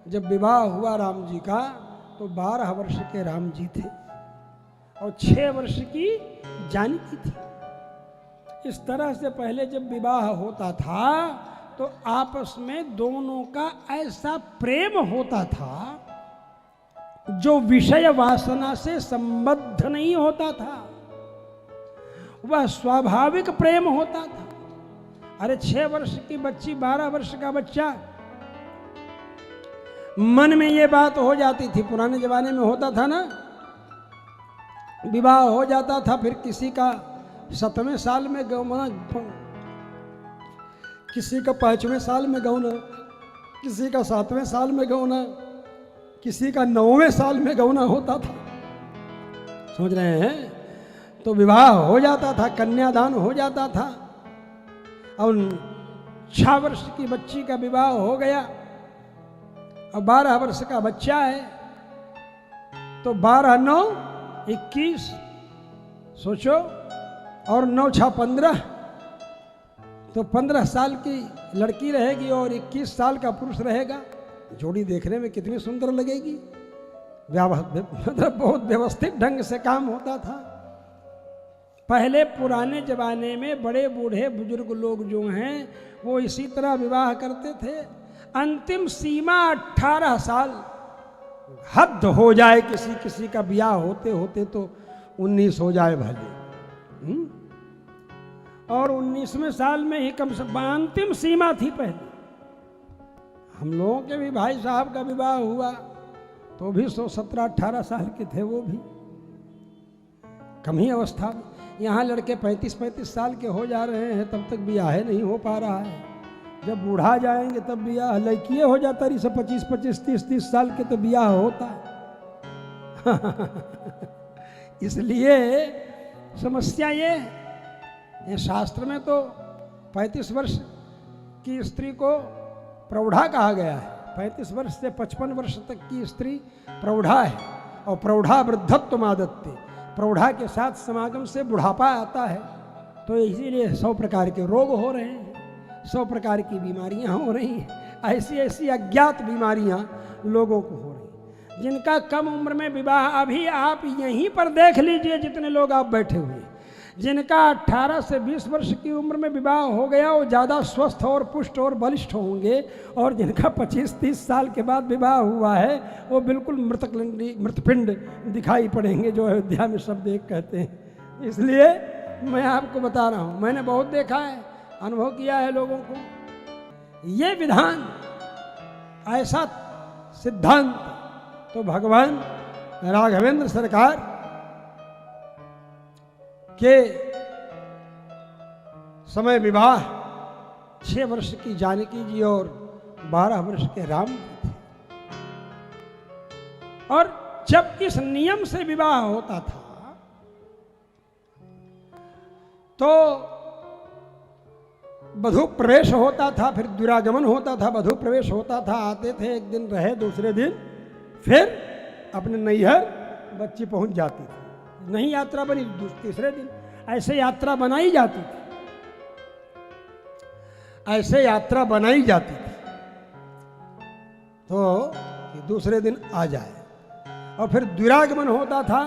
जब विवाह हुआ राम जी का तो 12 वर्ष के राम जी थे और 6 वर्ष की जानकी थी। इस तरह से पहले जब विवाह होता था तो आपस में दोनों का ऐसा प्रेम होता था जो विषय वासना से संबद्ध नहीं होता था, वह स्वाभाविक प्रेम होता था। अरे 6 वर्ष की बच्ची 12 वर्ष का बच्चा, मन में ये बात हो जाती थी। पुराने जमाने में होता था ना, विवाह हो जाता था, फिर किसी का 7वें साल में गौना, किसी का 5वें साल में गौना, किसी का 7वें साल में गौना, किसी का 9वें साल में गौना होता था। समझ रहे हैं? तो विवाह हो जाता था, कन्यादान हो जाता था और 6 वर्ष की बच्ची का विवाह हो गया और 12 वर्ष का बच्चा है तो 12 9 21, सोचो, और 9 6 15, तो 15 साल की लड़की रहेगी और 21 साल का पुरुष रहेगा। जोड़ी देखने में कितनी सुंदर लगेगी। मतलब बहुत व्यवस्थित ढंग से काम होता था। पहले पुराने जमाने में बड़े बूढ़े बुजुर्ग लोग जो हैं वो इसी तरह विवाह करते थे। अंतिम सीमा 18 साल, हद हो जाए किसी किसी का ब्याह होते होते तो 19 हो जाए भले, और 19वें साल में ही कम से कम अंतिम सीमा थी। पहले हम लोगों के भी भाई साहब का विवाह हुआ तो भी 17-18 साल के थे, वो भी कम ही अवस्था में। यहाँ लड़के 35-35 साल के हो जा रहे हैं, तब तक ब्याह नहीं हो पा रहा है। जब बूढ़ा जाएंगे तब ब्याह, लड़किए हो जाता रही, सब 25-25 30-30 साल के तो ब्याह होता है। इसलिए समस्या ये शास्त्र में तो 35 वर्ष की स्त्री को प्रौढ़ा कहा गया है। 35 वर्ष से 55 वर्ष तक की स्त्री प्रौढ़ा है और प्रौढ़ा वृद्धत्व मादत्ते, प्रौढ़ा के साथ समागम से बुढ़ापा आता है। तो इसीलिए 100 प्रकार के रोग हो रहे हैं, 100 प्रकार की बीमारियां हो रही हैं। ऐसी ऐसी अज्ञात बीमारियां लोगों को हो रही हैं जिनका कम उम्र में विवाह, अभी आप यहीं पर देख लीजिए जितने लोग आप बैठे हुए, जिनका 18 से 20 वर्ष की उम्र में विवाह हो गया वो ज़्यादा स्वस्थ और पुष्ट और बलिष्ठ होंगे, और जिनका 25-30 साल के बाद विवाह हुआ है वो बिल्कुल मृतपिंड दिखाई पड़ेंगे, जो अयोध्या में शब्द एक कहते हैं। इसलिए मैं आपको बता रहा हूँ, मैंने बहुत देखा है, अनुभव किया है लोगों को। ये विधान, ऐसा सिद्धांत तो भगवान राघवेंद्र सरकार के समय विवाह 6 वर्ष की जानकी जी और 12 वर्ष के राम जी थे। और जब इस नियम से विवाह होता था तो वधू प्रवेश होता था, फिर दुरागमन होता था, वधू प्रवेश होता था, आते थे, एक दिन रहे, दूसरे दिन फिर अपने नैहर बच्ची पहुंच जाती थी। नहीं यात्रा बनी, तीसरे दिन ऐसे यात्रा बनाई जाती थी, ऐसे यात्रा बनाई जाती थी तो दूसरे दिन आ जाए। और फिर दुरागमन होता था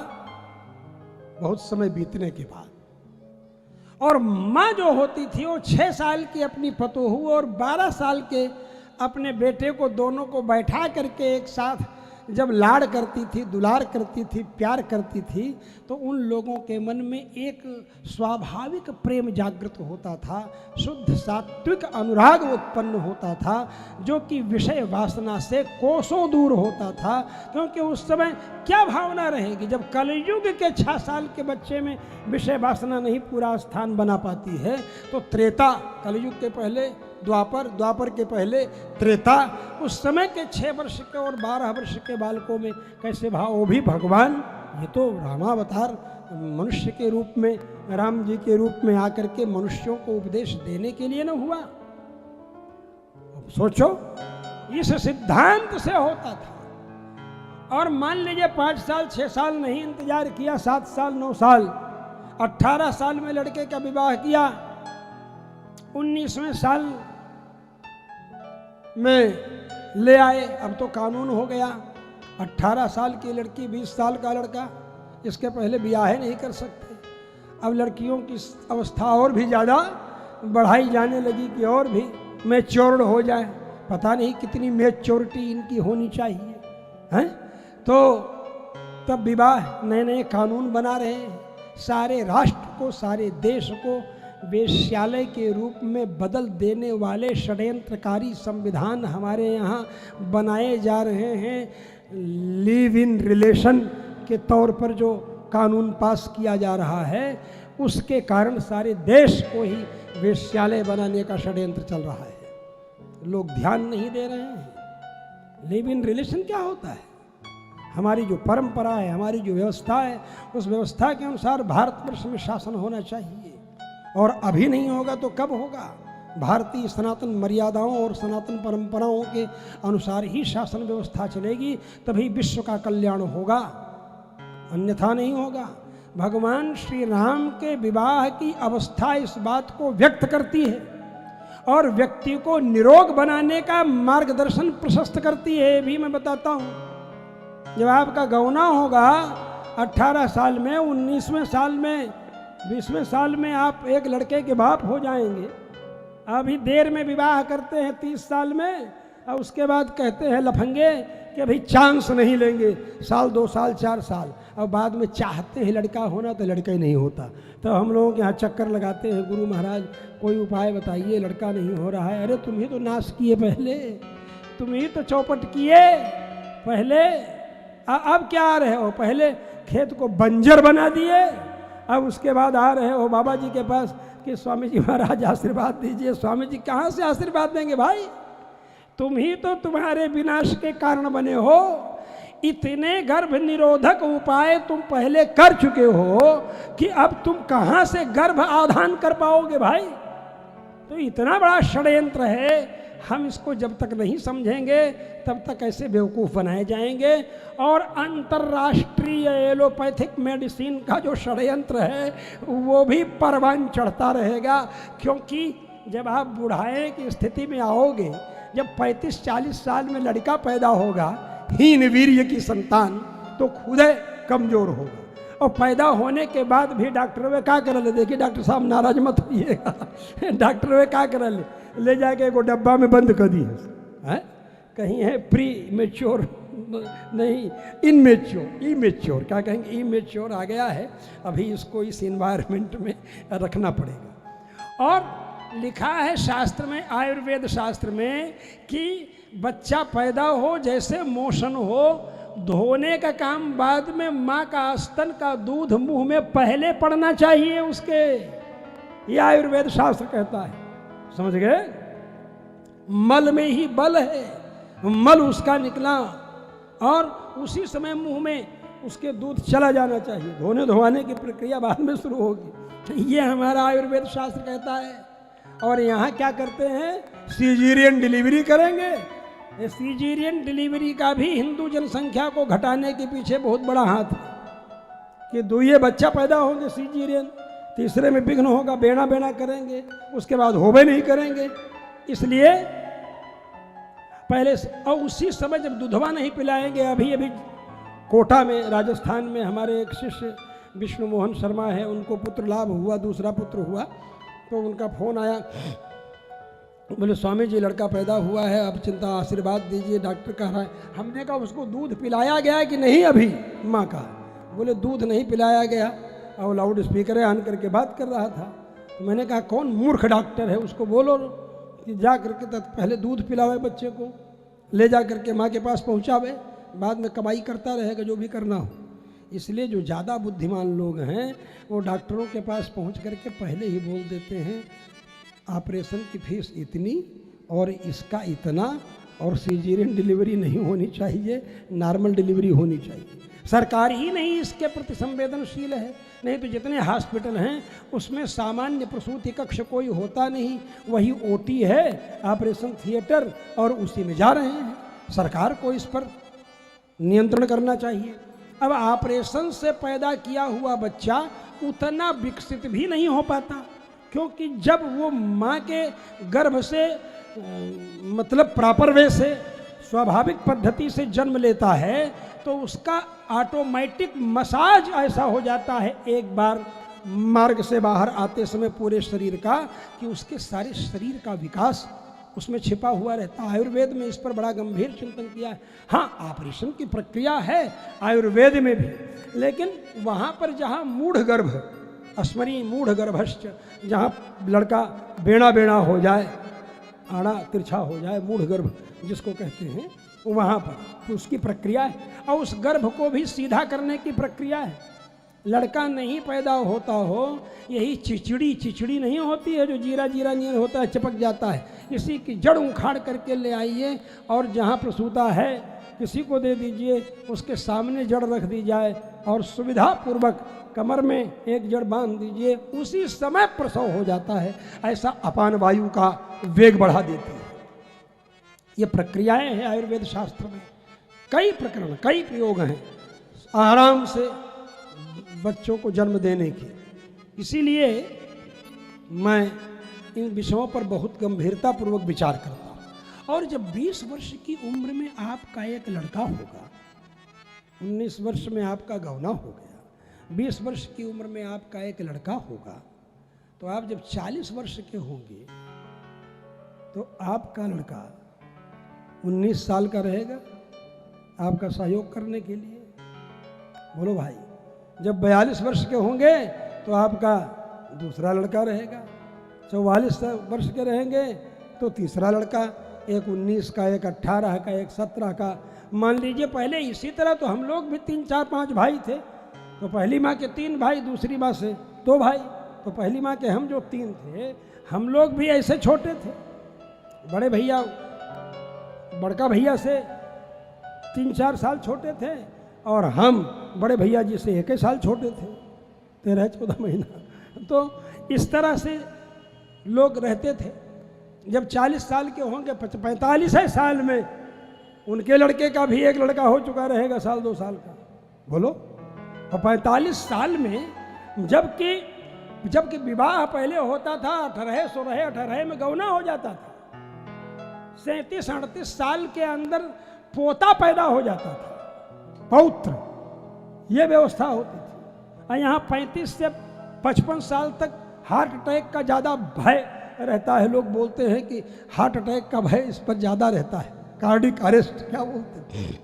बहुत समय बीतने के बाद। और माँ जो होती थी वो 6 साल की अपनी पतोहू और 12 साल के अपने बेटे को, दोनों को बैठा करके एक साथ जब लाड़ करती थी, दुलार करती थी, प्यार करती थी, तो उन लोगों के मन में एक स्वाभाविक प्रेम जागृत होता था, शुद्ध सात्विक अनुराग उत्पन्न होता था, जो कि विषय वासना से कोसों दूर होता था। क्योंकि उस समय क्या भावना रहेगी, जब कलयुग के 6 साल के बच्चे में विषय वासना नहीं पूरा स्थान बना पाती है, तो त्रेता, कलयुग के पहले द्वापर, द्वापर के पहले त्रेता, उस समय के 6 वर्ष के और 12 वर्ष के बालकों में कैसे भाव। वो भी भगवान, ये तो रामावतार मनुष्य के रूप में, राम जी के रूप में आकर के मनुष्यों को उपदेश देने के लिए न हुआ। अब सोचो, इस सिद्धांत से होता था। और मान लीजिए 5 साल 6 साल नहीं इंतजार किया, 7 साल 9 साल, 18 साल में लड़के का विवाह किया, 19वें साल में ले आए। अब तो कानून हो गया 18 साल की लड़की 20 साल का लड़का, इसके पहले ब्याह नहीं कर सकते। अब लड़कियों की अवस्था और भी ज़्यादा बढ़ाई जाने लगी कि और भी मैच्योर्ड हो जाए। पता नहीं कितनी मैच्योरिटी इनकी होनी चाहिए हैं। तो तब विवाह नए नए कानून बना रहे हैं। सारे राष्ट्र को, सारे देश को वेश्यालय के रूप में बदल देने वाले षड्यंत्रकारी संविधान हमारे यहाँ बनाए जा रहे हैं। लिव इन रिलेशन के तौर पर जो कानून पास किया जा रहा है, उसके कारण सारे देश को ही वेश्यालय बनाने का षड्यंत्र चल रहा है। लोग ध्यान नहीं दे रहे हैं। लिव इन रिलेशन क्या होता है? हमारी जो परंपरा है, हमारी जो व्यवस्था है, उस व्यवस्था के अनुसार भारतवर्ष में शासन होना चाहिए। और अभी नहीं होगा तो कब होगा? भारतीय सनातन मर्यादाओं और सनातन परंपराओं के अनुसार ही शासन व्यवस्था चलेगी, तभी विश्व का कल्याण होगा, अन्यथा नहीं होगा। भगवान श्री राम के विवाह की अवस्था इस बात को व्यक्त करती है और व्यक्ति को निरोग बनाने का मार्गदर्शन प्रशस्त करती है। भी मैं बताता हूँ, जब आपका गौना होगा 18 साल में, 19वें साल में, 20वें साल में आप एक लड़के के बाप हो जाएंगे। अभी देर में विवाह करते हैं 30 साल में, और उसके बाद कहते हैं लफंगे कि भाई चांस नहीं लेंगे, साल 2 साल 4 साल, और बाद में चाहते हैं लड़का होना तो लड़का ही नहीं होता। तो हम लोगों के यहाँ चक्कर लगाते हैं, गुरु महाराज कोई उपाय बताइए, लड़का नहीं हो रहा है। अरे तुम ही तो नाश किए पहले, तुम ही तो चौपट किए पहले, अब क्या आ रहे हो? पहले खेत को बंजर बना दिए, अब उसके बाद आ रहे हो बाबा जी के पास कि स्वामी जी महाराज आशीर्वाद दीजिए। स्वामी जी कहाँ से आशीर्वाद देंगे भाई? तुम ही तो तुम्हारे विनाश के कारण बने हो। इतने गर्भ निरोधक उपाय तुम पहले कर चुके हो कि अब तुम कहाँ से गर्भ आधान कर पाओगे भाई? तो इतना बड़ा षड्यंत्र है। हम इसको जब तक नहीं समझेंगे तब तक ऐसे बेवकूफ़ बनाए जाएंगे। और अंतर्राष्ट्रीय एलोपैथिक मेडिसिन का जो षड्यंत्र है वो भी परवान चढ़ता रहेगा, क्योंकि जब आप बुढ़ाए की स्थिति में आओगे, जब 35-40 साल में लड़का पैदा होगा, हीन वीर्य की संतान, तो खुद कमजोर होगा। और पैदा होने के बाद भी डॉक्टर वे क्या कर ले? देखिए डॉक्टर साहब नाराज मत होइएगा, डॉक्टर वे क्या कर ले जाके एगो डब्बा में बंद कर दी है। कहीं है प्री मेच्योर नहीं, इमेच्योर क्या कहेंगे, इमेच्योर आ गया है, अभी इसको इस इन्वायरमेंट में रखना पड़ेगा। और लिखा है शास्त्र में, आयुर्वेद शास्त्र में, कि बच्चा पैदा हो जैसे मोशन हो, धोने का काम बाद में, माँ का स्तन का दूध मुंह में पहले पड़ना चाहिए उसके। ये आयुर्वेद शास्त्र कहता है, समझ गए? मल में ही बल है, मल उसका निकला और उसी समय मुंह में उसके दूध चला जाना चाहिए। धोने धोवाने की प्रक्रिया बाद में शुरू होगी। ये हमारा आयुर्वेद शास्त्र कहता है। और यहाँ क्या करते हैं? सीजेरियन डिलीवरी करेंगे। सीजेरियन डिलीवरी का भी हिंदू जनसंख्या को घटाने के पीछे बहुत बड़ा हाथ है कि 2 बच्चा पैदा होंगे सीजेरियन, तीसरे में विघ्न होगा, बेना बेना करेंगे, उसके बाद होबे नहीं करेंगे। इसलिए पहले और उसी समय जब दूधवा नहीं पिलाएंगे। अभी अभी कोटा में, राजस्थान में हमारे एक शिष्य विष्णु मोहन शर्मा है, उनको पुत्र लाभ हुआ, दूसरा पुत्र हुआ, तो उनका फोन आया, बोले स्वामी जी लड़का पैदा हुआ है, अब चिंता आशीर्वाद दीजिए, डॉक्टर कह रहा है। हमने कहा उसको दूध पिलाया गया कि नहीं? अभी माँ का बोले दूध नहीं पिलाया गया, और लाउड स्पीकर ऑन करके बात कर रहा था। तो मैंने कहा कौन मूर्ख डॉक्टर है, उसको बोलो कि जा करके पहले दूध पिलावे, बच्चे को ले जा करके माँ के पास पहुँचावे, बाद में कमाई करता रहेगा जो भी करना हो। इसलिए जो ज़्यादा बुद्धिमान लोग हैं वो डॉक्टरों के पास पहुँच करके पहले ही बोल देते हैं ऑपरेशन की फीस इतनी और इसका इतना, और सीजेरियन डिलीवरी नहीं होनी चाहिए, नॉर्मल डिलीवरी होनी चाहिए। सरकार ही नहीं इसके प्रति संवेदनशील है, नहीं तो जितने हॉस्पिटल हैं उसमें सामान्य प्रसूति कक्ष कोई होता नहीं, वही ओटी है, ऑपरेशन थिएटर, और उसी में जा रहे हैं। सरकार को इस पर नियंत्रण करना चाहिए। अब ऑपरेशन से पैदा किया हुआ बच्चा उतना विकसित भी नहीं हो पाता, क्योंकि जब वो माँ के गर्भ से मतलब प्रॉपर वे से स्वाभाविक पद्धति से जन्म लेता है तो उसका ऑटोमेटिक मसाज ऐसा हो जाता है एक बार मार्ग से बाहर आते समय पूरे शरीर का, कि उसके सारे शरीर का विकास उसमें छिपा हुआ रहता है। आयुर्वेद में इस पर बड़ा गंभीर चिंतन किया है। हाँ, ऑपरेशन की प्रक्रिया है आयुर्वेद में भी, लेकिन वहाँ पर जहाँ मूढ़ गर्भ, अस्मरी मूढ़ गर्भश्च, जहाँ लड़का बेड़ा बेड़ा हो जाए, आड़ा तिरछा हो जाए, मूढ़ गर्भ जिसको कहते हैं, वहाँ पर उसकी प्रक्रिया है। और उस गर्भ को भी सीधा करने की प्रक्रिया है। लड़का नहीं पैदा होता हो, यही चिचड़ी नहीं होती है जो जीरा जीरा नहीं होता है, चिपक जाता है, इसी की जड़ उखाड़ करके ले आइए और जहाँ प्रसूता है किसी को दे दीजिए, उसके सामने जड़ रख दी जाए और सुविधा पूर्वक कमर में एक जड़ बांध दीजिए, उसी समय प्रसव हो जाता है। ऐसा अपान वायु का वेग बढ़ा देती है। ये प्रक्रियाएं हैं आयुर्वेद शास्त्र में, कई प्रकरण, कई प्रयोग हैं आराम से बच्चों को जन्म देने की। इसीलिए मैं इन विषयों पर बहुत गंभीरता पूर्वक विचार करता हूँ। और जब 20 वर्ष की उम्र में आपका एक लड़का होगा, 19 वर्ष में आपका गौना हो गया, 20 वर्ष की उम्र में आपका एक लड़का होगा, तो आप जब 40 वर्ष के होंगे तो आपका लड़का 19 साल का रहेगा आपका सहयोग करने के लिए। बोलो भाई, जब 42 वर्ष के होंगे तो आपका दूसरा लड़का रहेगा, 44 वर्ष के रहेंगे तो तीसरा लड़का, एक 19 का, एक 18 का, एक 17 का। मान लीजिए पहले इसी तरह तो हम लोग भी 3, 4, 5 भाई थे, तो पहली माँ के 3 भाई, दूसरी माँ से 2 भाई, तो पहली माँ के हम जो 3 थे, हम लोग भी ऐसे छोटे थे। बड़े भैया बड़का भैया से 3-4 साल छोटे थे और हम बड़े भैया जी से 1 साल छोटे थे, 13-14 महीना। तो इस तरह से लोग रहते थे। जब 40 साल के होंगे, 45 साल में उनके लड़के का भी एक लड़का हो चुका रहेगा, 1-2 साल का। बोलो, और 45 साल में जबकि विवाह पहले होता था 18 में गौना हो जाता था, 37-38 साल के अंदर पोता पैदा हो जाता था, पौत्र, ये व्यवस्था होती थी। और यहाँ 35 से 55 साल तक हार्ट अटैक का ज़्यादा भय रहता है। लोग बोलते हैं कि हार्ट अटैक का भय इस पर ज़्यादा रहता है, कार्डिक अरेस्ट क्या बोलते हैं।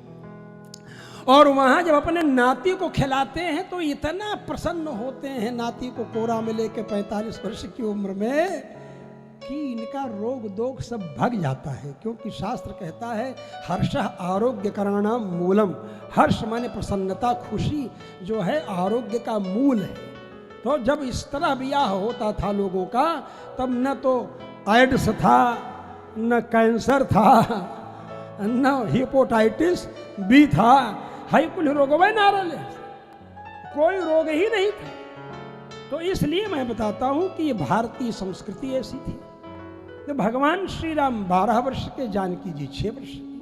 और वहाँ जब अपने नाती को खिलाते हैं तो इतना प्रसन्न होते हैं नाती को कोरा में लेके 45 वर्ष की उम्र में, कि इनका रोग दोग सब भग जाता है। क्योंकि शास्त्र कहता है हर्ष आरोग्य कराणाम मूलम, हर्ष माने प्रसन्नता, खुशी जो है आरोग्य का मूल है। तो जब इस तरह ब्याह होता था लोगों का, तब न तो एड्स था, न कैंसर था, न हिपोटाइटिस बी था, हाई कुल रोगवे नारल, कोई रोग ही नहीं था। तो इसलिए मैं बताता हूं कि ये भारतीय संस्कृति ऐसी थी। तो भगवान श्री राम 12 वर्ष के, जानकी जी 6 वर्ष के।